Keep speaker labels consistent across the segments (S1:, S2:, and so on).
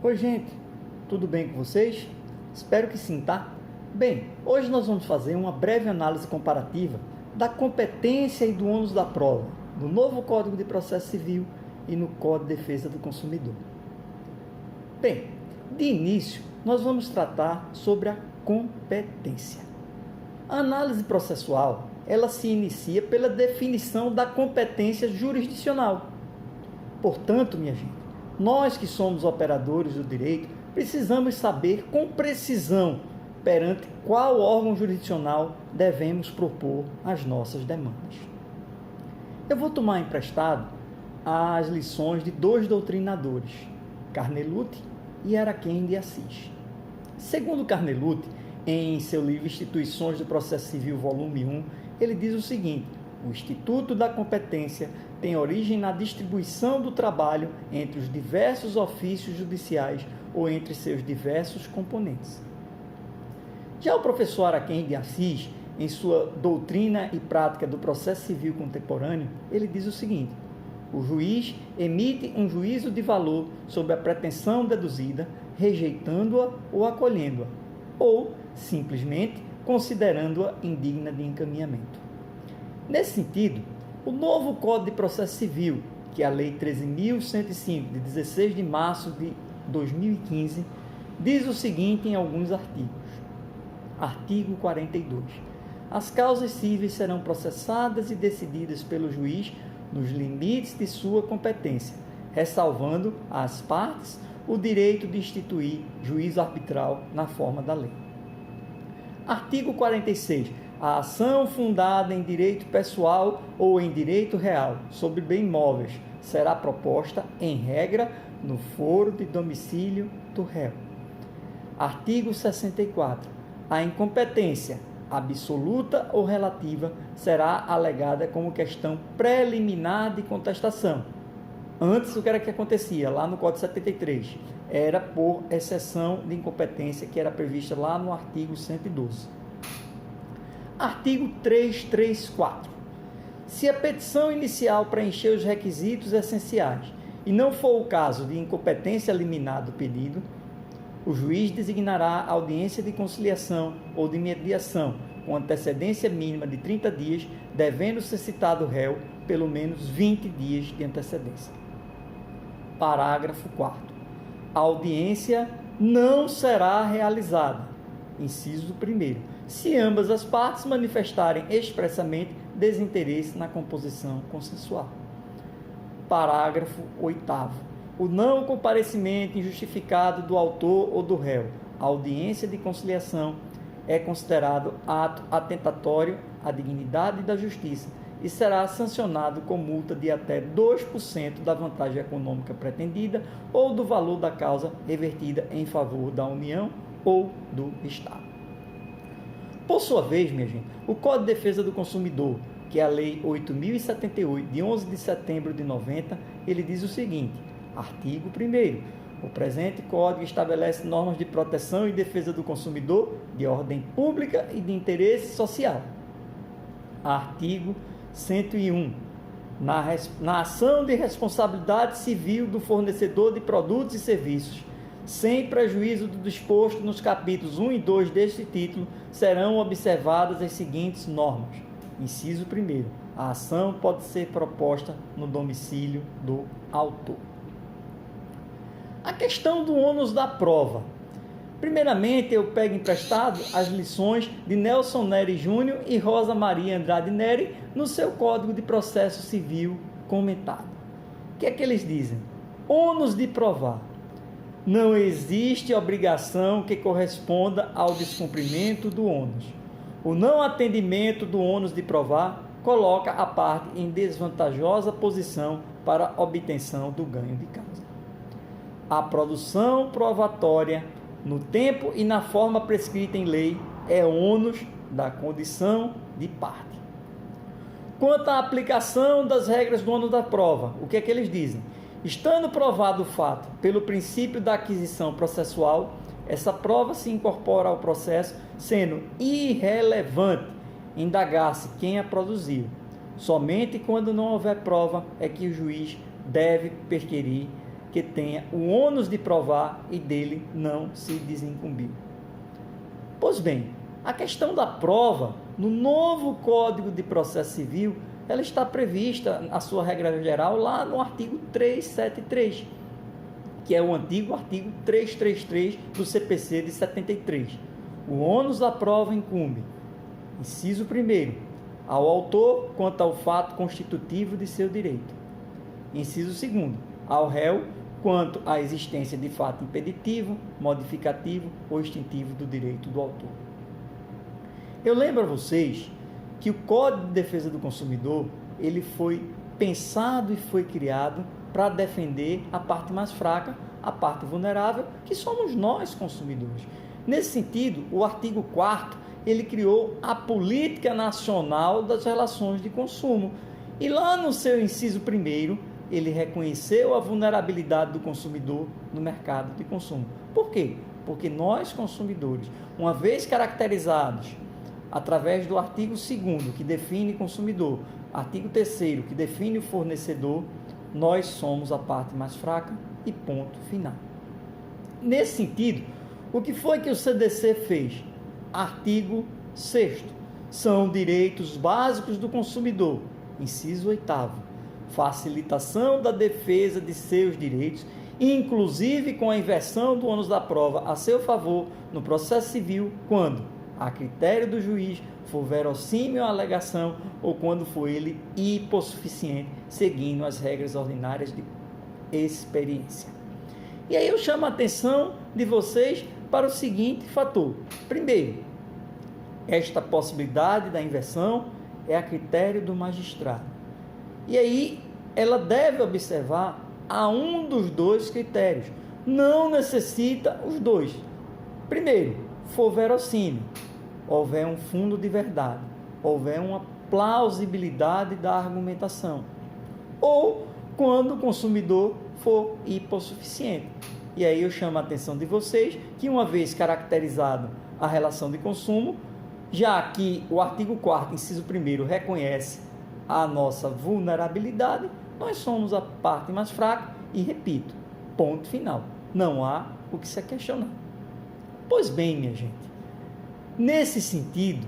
S1: Oi, gente, tudo bem com vocês? Espero que sim, tá? Bem, hoje nós vamos fazer uma breve análise comparativa da competência e do ônus da prova no novo Código de Processo Civil e no Código de Defesa do Consumidor. Bem, de início, nós vamos tratar sobre a competência. A análise processual, ela se inicia pela definição da competência jurisdicional. Portanto, minha gente, nós que somos operadores do direito, precisamos saber com precisão perante qual órgão jurisdicional devemos propor as nossas demandas. Eu vou tomar emprestado as lições de dois doutrinadores, Carnelutti e Araquém de Assis. Segundo Carnelutti, em seu livro Instituições do Processo Civil, volume 1, ele diz o seguinte: o Instituto da Competência tem origem na distribuição do trabalho entre os diversos ofícios judiciais ou entre seus diversos componentes. Já o professor Araquém de Assis, em sua Doutrina e Prática do Processo Civil Contemporâneo, ele diz o seguinte: o juiz emite um juízo de valor sobre a pretensão deduzida, rejeitando-a ou acolhendo-a, ou simplesmente considerando-a indigna de encaminhamento. Nesse sentido, o novo Código de Processo Civil, que é a Lei 13.105, de 16 de março de 2015, diz o seguinte em alguns artigos. Artigo 42. As causas cíveis serão processadas e decididas pelo juiz nos limites de sua competência, ressalvando às partes o direito de instituir juízo arbitral na forma da lei. Artigo 46. A ação fundada em direito pessoal ou em direito real sobre bens móveis será proposta, em regra, no foro de domicílio do réu. Artigo 64. A incompetência, absoluta ou relativa, será alegada como questão preliminar de contestação. Antes, o que era que acontecia? Lá no Código 73, era por exceção de incompetência, que era prevista lá no artigo 112. Artigo 334. Se a petição inicial preencher os requisitos essenciais e não for o caso de incompetência liminar do pedido, o juiz designará audiência de conciliação ou de mediação com antecedência mínima de 30 dias, devendo ser citado o réu pelo menos 20 dias de antecedência. Parágrafo 4º. A audiência não será realizada, inciso 1º, se ambas as partes manifestarem expressamente desinteresse na composição consensual. Parágrafo 8º. O não comparecimento injustificado do autor ou do réu à audiência de conciliação é considerado ato atentatório à dignidade da justiça e será sancionado com multa de até 2% da vantagem econômica pretendida ou do valor da causa revertida em favor da União ou do Estado. Por sua vez, minha gente, o Código de Defesa do Consumidor, que é a Lei 8.078, de 11 de setembro de 90, ele diz o seguinte: artigo 1º. O presente Código estabelece normas de proteção e defesa do consumidor de ordem pública e de interesse social. Artigo 101. Na ação de responsabilidade civil do fornecedor de produtos e serviços, sem prejuízo do disposto nos capítulos 1 e 2 deste título, serão observadas as seguintes normas. Inciso 1º. A ação pode ser proposta no domicílio do autor. A questão do ônus da prova. Primeiramente, eu pego emprestado as lições de Nelson Neri Júnior e Rosa Maria Andrade Neri no seu Código de Processo Civil comentado. O que é que eles dizem? Ônus de provar. Não existe obrigação que corresponda ao descumprimento do ônus. O não atendimento do ônus de provar coloca a parte em desvantajosa posição para a obtenção do ganho de causa. A produção provatória, no tempo e na forma prescrita em lei, é ônus da condição de parte. Quanto à aplicação das regras do ônus da prova, o que é que eles dizem? Estando provado o fato pelo princípio da aquisição processual, essa prova se incorpora ao processo, sendo irrelevante indagar-se quem a produziu. Somente quando não houver prova é que o juiz deve perquirir que tenha o ônus de provar e dele não se desincumbir. Pois bem, a questão da prova, no novo Código de Processo Civil, ela está prevista, a sua regra geral, lá no artigo 373, que é o antigo artigo 333 do CPC de 73. O ônus da prova incumbe, inciso 1º, ao autor quanto ao fato constitutivo de seu direito. Inciso 2º, ao réu quanto à existência de fato impeditivo, modificativo ou extintivo do direito do autor. Eu lembro a vocês que o Código de Defesa do Consumidor, ele foi pensado e foi criado para defender a parte mais fraca, a parte vulnerável, que somos nós, consumidores. Nesse sentido, o artigo 4º, ele criou a Política Nacional das Relações de Consumo. E lá no seu inciso 1º, ele reconheceu a vulnerabilidade do consumidor no mercado de consumo. Por quê? Porque nós, consumidores, uma vez caracterizados através do artigo 2º, que define consumidor, artigo 3º, que define o fornecedor, nós somos a parte mais fraca e ponto final. Nesse sentido, o que foi que o CDC fez? Artigo 6º, são direitos básicos do consumidor, inciso 8º, facilitação da defesa de seus direitos, inclusive com a inversão do ônus da prova a seu favor no processo civil, quando, a critério do juiz, for verossímil a alegação ou quando for ele hipossuficiente, seguindo as regras ordinárias de experiência. E aí eu chamo a atenção de vocês para o seguinte fator. Primeiro, esta possibilidade da inversão é a critério do magistrado. E aí ela deve observar a um dos dois critérios. Não necessita os dois. Primeiro, for verossímil, houver um fundo de verdade, houver uma plausibilidade da argumentação, ou quando o consumidor for hipossuficiente. E aí eu chamo a atenção de vocês que, uma vez caracterizado a relação de consumo, já que o artigo 4º, inciso 1º, reconhece a nossa vulnerabilidade, nós somos a parte mais fraca e, repito, ponto final. Não há o que se questionar. Pois bem, minha gente, nesse sentido,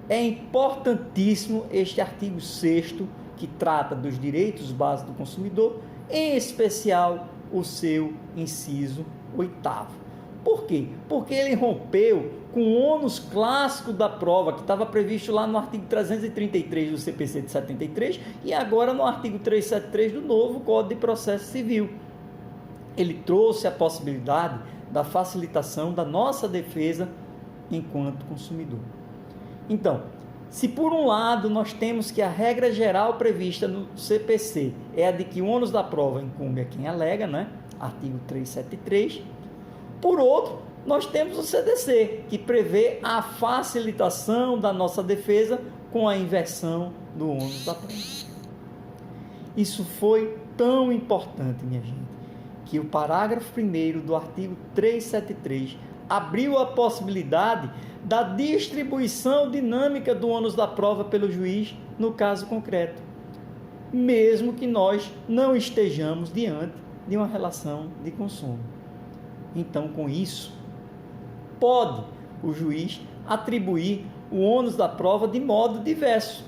S1: é importantíssimo este artigo 6º, que trata dos direitos básicos do consumidor, em especial o seu inciso 8º. Por quê? Porque ele rompeu com o ônus clássico da prova, que estava previsto lá no artigo 333 do CPC de 73 e agora no artigo 373 do novo Código de Processo Civil. Ele trouxe a possibilidade da facilitação da nossa defesa enquanto consumidor. Então, se por um lado nós temos que a regra geral prevista no CPC é a de que o ônus da prova incumbe a quem alega, né? Artigo 373, por outro, nós temos o CDC, que prevê a facilitação da nossa defesa com a inversão do ônus da prova. Isso foi tão importante, minha gente, que o parágrafo 1º do artigo 373 abriu a possibilidade da distribuição dinâmica do ônus da prova pelo juiz no caso concreto, mesmo que nós não estejamos diante de uma relação de consumo. Então, com isso, pode o juiz atribuir o ônus da prova de modo diverso,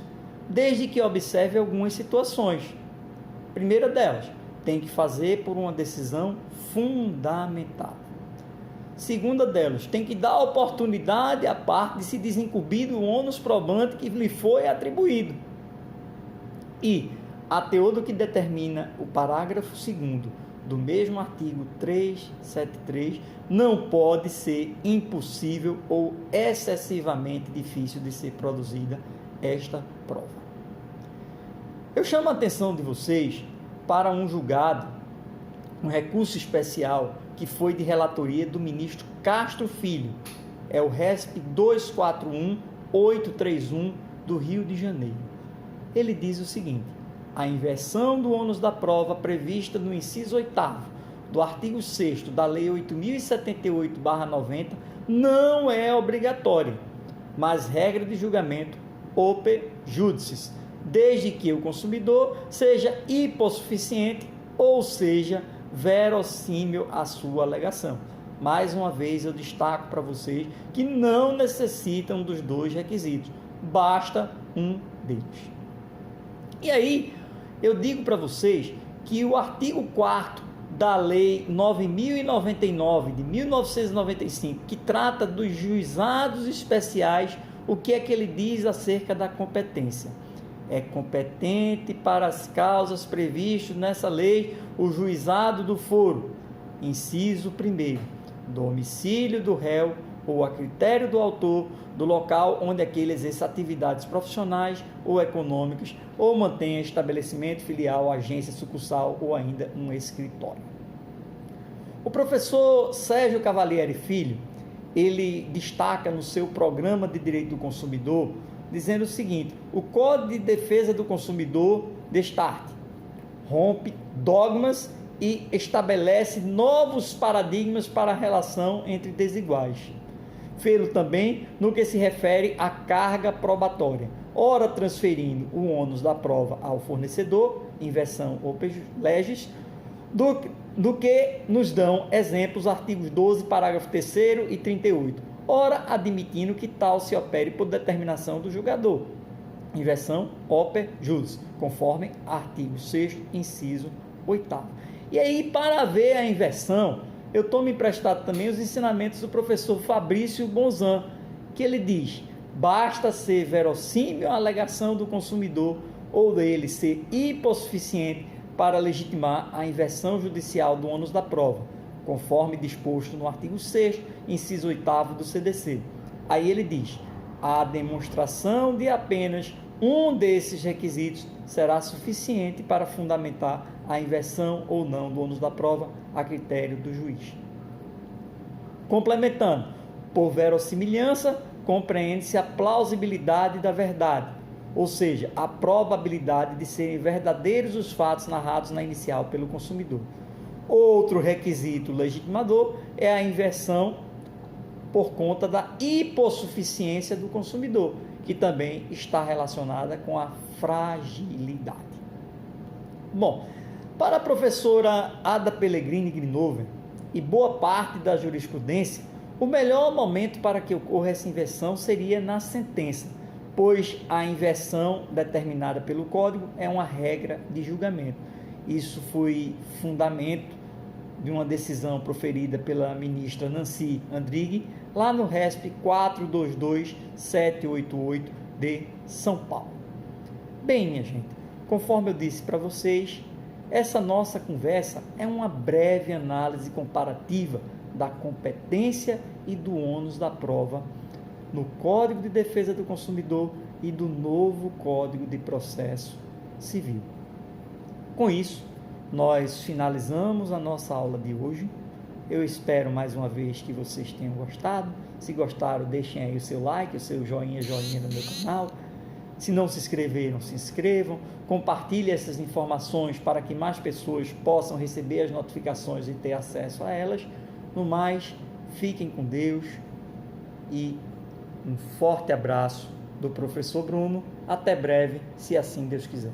S1: desde que observe algumas situações. Primeira delas, tem que fazer por uma decisão fundamentada. Segunda delas, tem que dar oportunidade à parte de se desincumbir do ônus probante que lhe foi atribuído. E, a teor do que determina o parágrafo 2º do mesmo artigo 373, não pode ser impossível ou excessivamente difícil de ser produzida esta prova. Eu chamo a atenção de vocês para um julgado, um recurso especial que foi de relatoria do ministro Castro Filho, é o RESP 241831 do Rio de Janeiro. Ele diz o seguinte: a inversão do ônus da prova prevista no inciso 8º do artigo 6º da Lei 8.078/90 não é obrigatória, mas regra de julgamento oper judicis, desde que o consumidor seja hipossuficiente, ou seja, verossímil a sua alegação. Mais uma vez eu destaco para vocês que não necessitam dos dois requisitos, basta um deles. E aí eu digo para vocês que o artigo 4º da Lei 9.099 de 1995, que trata dos juizados especiais, o que é que ele diz acerca da competência? É competente para as causas previstas nessa lei o juizado do foro, inciso 1º, domicílio do réu ou a critério do autor do local onde aquele exerce atividades profissionais ou econômicas ou mantenha estabelecimento filial, agência, sucursal ou ainda um escritório. O professor Sérgio Cavalieri Filho, ele destaca no seu programa de direito do consumidor, dizendo o seguinte: o Código de Defesa do Consumidor destarte, rompe dogmas e estabelece novos paradigmas para a relação entre desiguais. Fê-lo também no que se refere à carga probatória, ora transferindo o ônus da prova ao fornecedor, inversão opus legis, do que nos dão exemplos artigos 12, parágrafo 3º e 38, ora admitindo que tal se opere por determinação do julgador, inversão oper jus, conforme artigo 6º, inciso 8º. E aí, para ver a inversão, eu tomo emprestado também os ensinamentos do professor Fabrício Bonzan, que ele diz: basta ser verossímil a alegação do consumidor ou dele ser hipossuficiente para legitimar a inversão judicial do ônus da prova, conforme disposto no artigo 6º, inciso 8º do CDC. Aí ele diz: a demonstração de apenas um desses requisitos será suficiente para fundamentar a inversão ou não do ônus da prova a critério do juiz. Complementando, por verossimilhança, compreende-se a plausibilidade da verdade, ou seja, a probabilidade de serem verdadeiros os fatos narrados na inicial pelo consumidor. Outro requisito legitimador é a inversão por conta da hipossuficiência do consumidor, que também está relacionada com a fragilidade. Bom, para a professora Ada Pellegrini Grinover e boa parte da jurisprudência, o melhor momento para que ocorra essa inversão seria na sentença, pois a inversão determinada pelo Código é uma regra de julgamento. Isso foi fundamento de uma decisão proferida pela ministra Nancy Andrighi, lá no RESP 422788 de São Paulo. Bem, minha gente, conforme eu disse para vocês, essa nossa conversa é uma breve análise comparativa da competência e do ônus da prova no Código de Defesa do Consumidor e do novo Código de Processo Civil. Com isso, nós finalizamos a nossa aula de hoje. Eu espero mais uma vez que vocês tenham gostado. Se gostaram, deixem aí o seu like, o seu joinha no meu canal. Se não se inscreveram, se inscrevam. Compartilhe essas informações para que mais pessoas possam receber as notificações e ter acesso a elas. No mais, fiquem com Deus e um forte abraço do professor Bruno. Até breve, se assim Deus quiser.